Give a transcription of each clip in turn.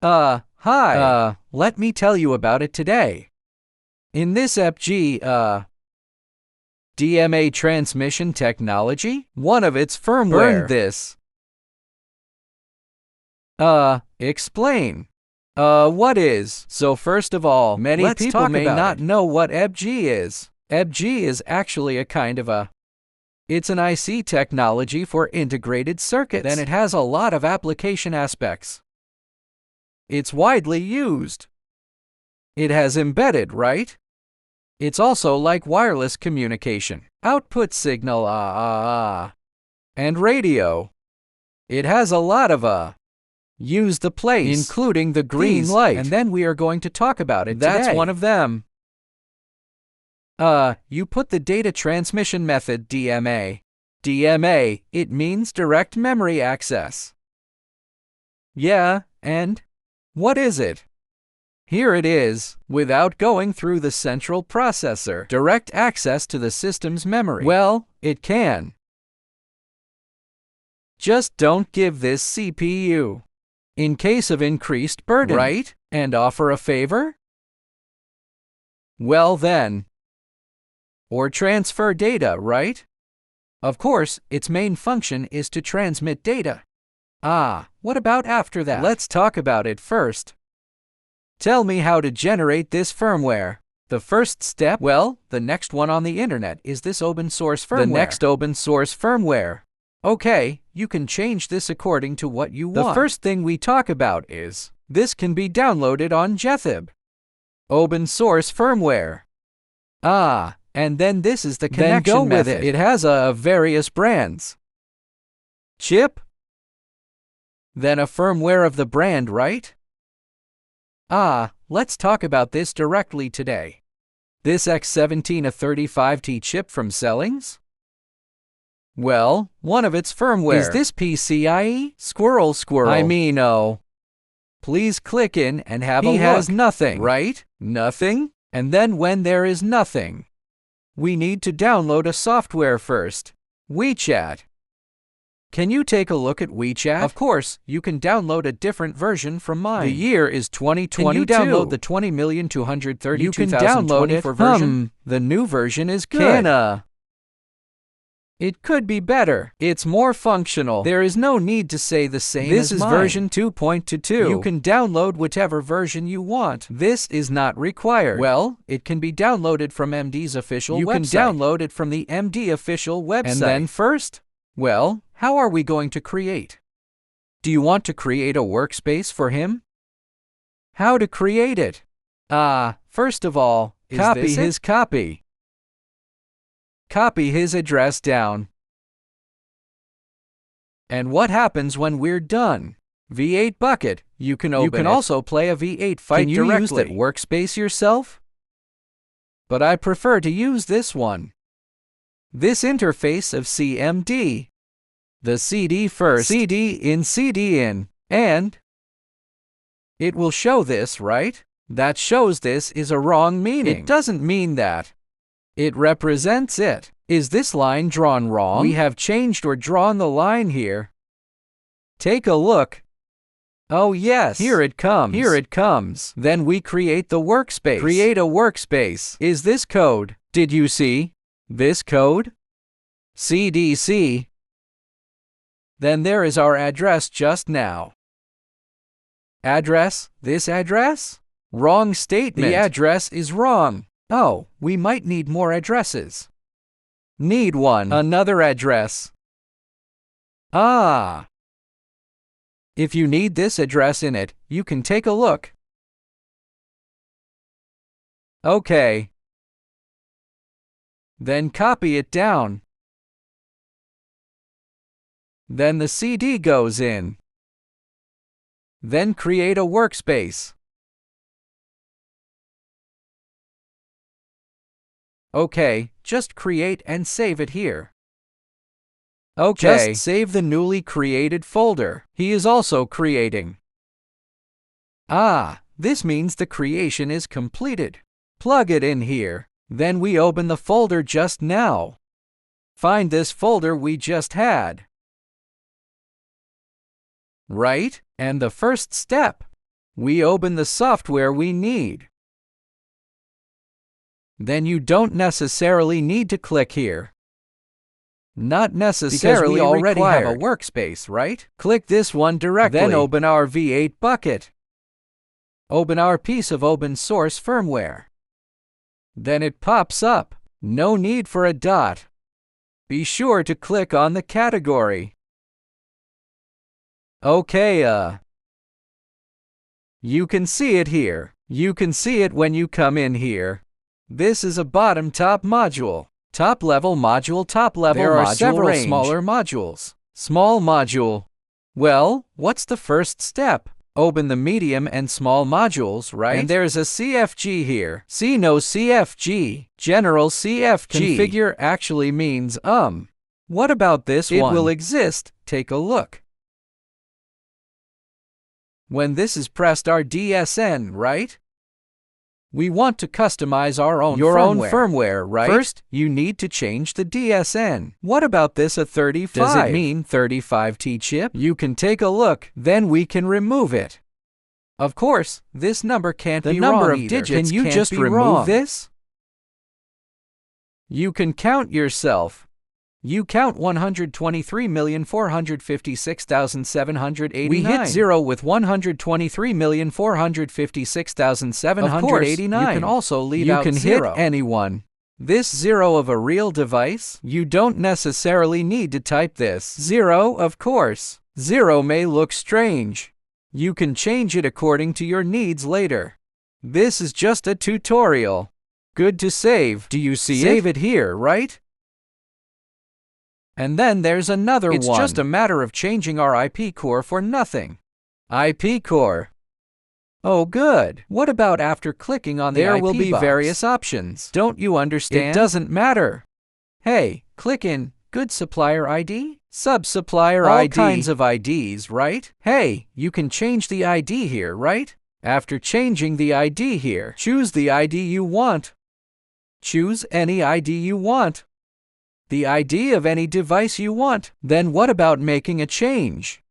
Hi. Let me tell you about it today. In this FPGA, DMA transmission technology, one of its firmware. Burned this. Explain. What is? So first of all, many people may not know what FPGA is. FPGA is actually a kind of it's an IC technology for integrated circuits. Then it has a lot of application aspects. It's widely used. It has embedded, right? It's also like wireless communication, output signal, and radio. It has a lot of use the place, including the green light, and then we are going to talk about it today. That's one of them. You put the data transmission method DMA. DMA, it means direct memory access. Yeah, and what is it? Here it is, without going through the central processor. Direct access to the system's memory. Well, it can. Just don't give this CPU. In case of increased burden, right? And offer a favor? Well then. Or transfer data, right? Of course, its main function is to transmit data. What about after that? Let's talk about it first. Tell me how to generate this firmware. The first step, well, the next one on the internet is this open source firmware. The next open source firmware. Okay, you can change this according to what you want. The first thing we talk about is, this can be downloaded on GitHub. Open source firmware. And then this is the connection method. Then go with it. It has various brands. Chip. Then a firmware of the brand, right? Let's talk about this directly today. This X17 a 35T chip from Sellings? Well, one of its firmware. Is this PCIe? Squirrel. I mean, please click in and have a look. He has nothing, right? Nothing? And then when there is nothing, we need to download a software first. WeChat. Can you take a look at WeChat? Of course, you can download a different version from mine. The year is 2022. Can you download the 20,232,024 You can download it. Version? The new version is good. It could be better. It's more functional. There is no need to say the same as mine. This is version 2.22. You can download whatever version you want. This is not required. Well, it can be downloaded from MD's official website. You can download it from the MD official website. And then first, well, how are we going to create? Do you want to create a workspace for him? How to create it? First of all, copy his copy. Copy his address down. And what happens when we're done? V8 bucket, you can open it. You can also play a V8 fight directly. Can you use that workspace yourself? But I prefer to use this one. This interface of CMD. The CD first, CD in, and it will show this, right? That shows this is a wrong meaning. It doesn't mean that. It represents it. Is this line drawn wrong? We have changed or drawn the line here. Take a look. Oh yes, here it comes. Here it comes. Then we create the workspace. Create a workspace. Is this code? Did you see this code? CDC. Then there is our address just now. Address? This address? Wrong statement. The address is wrong. Oh, we might need more addresses. Need one. Another address. If you need this address in it, you can take a look. Okay. Then copy it down. Then the CD goes in. Then create a workspace. Okay, just create and save it here. Okay, just save the newly created folder. He is also creating. This means the creation is completed. Plug it in here. Then we open the folder just now. Find this folder we just had. Right? And the first step. we open the software we need. Then you don't necessarily need to click here. Not necessarily, because we already have a workspace, right? Click this one directly. Then open our V8 bucket. Open our piece of open source firmware. Then it pops up. No need for a dot. Be sure to click on the category. Okay, you can see it here. You can see it when you come in here. This is a bottom-top module. Top-level module, top-level module. There are several range. Smaller modules. Small module. Well, what's the first step? Open the medium and small modules, right? And there's a CFG here. See, no CFG. General CFG. Configure actually means What about this one? It will exist. Take a look. When this is pressed our DSN, right? We want to customize our own firmware, right? First, you need to change the DSN. What about this a 35? Does it mean 35T chip? You can take a look, then we can remove it. Of course, this number can't be wrong. The number of digits can you just remove this? You can count yourself. You count 123,456,789. We hit 0 with 123,456,789. Of course, you can also leave out 0. You can hit anyone. This 0 of a real device? You don't necessarily need to type this. 0, of course. 0 may look strange. You can change it according to your needs later. This is just a tutorial. Good to save. Do you see it? Save it here, right? And then there's another one. It's just a matter of changing our IP core for nothing. IP core. Oh, good. What about after clicking on the IP box? There will be various options. Don't you understand? It doesn't matter. Hey, click in Good Supplier ID? Sub-supplier ID. All kinds of IDs, right? Hey, you can change the ID here, right? After changing the ID here, choose the ID you want. Choose any ID you want. The ID of any device you want. Then what about making a change?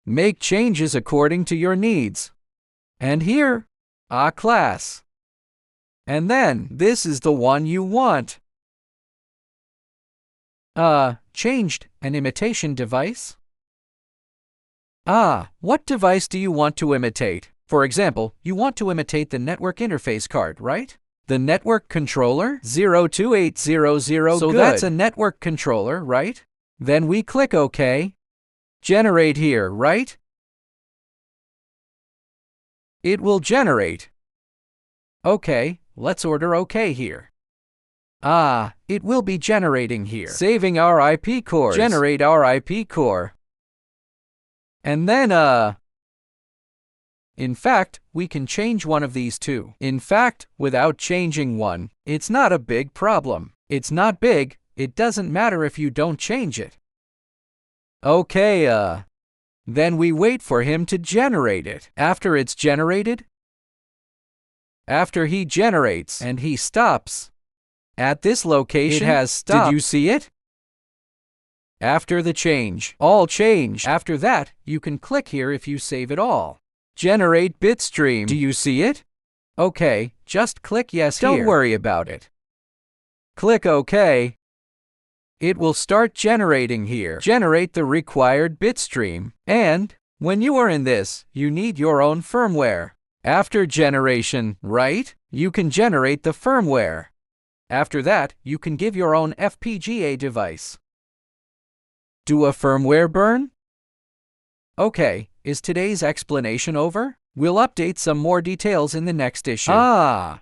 Make changes according to your needs. And here, a class. And then, this is the one you want. Changed an imitation device? What device do you want to imitate? For example, you want to imitate the network interface card, right? The network controller? 02800. So that's a network controller, right? Then we click OK. Generate here, right? It will generate. Okay, let's order OK here. It will be generating here. Saving our IP cores. Generate our IP core. And then, in fact, we can change one of these two. In fact, without changing one, it's not a big problem. It's not big, it doesn't matter if you don't change it. Okay, then we wait for him to generate it. After it's generated, after he generates and he stops, at this location, it has stopped. Did you see it? After the change, all change. After that, you can click here if you save it all. Generate bitstream. Do you see it? Okay, just click yes here. Don't worry about it. Click OK. It will start generating here. Generate the required bitstream. And, when you are in this, you need your own firmware. After generation, right? You can generate the firmware. After that, you can give your own FPGA device. Do a firmware burn? Okay, is today's explanation over? We'll update some more details in the next issue. Hi.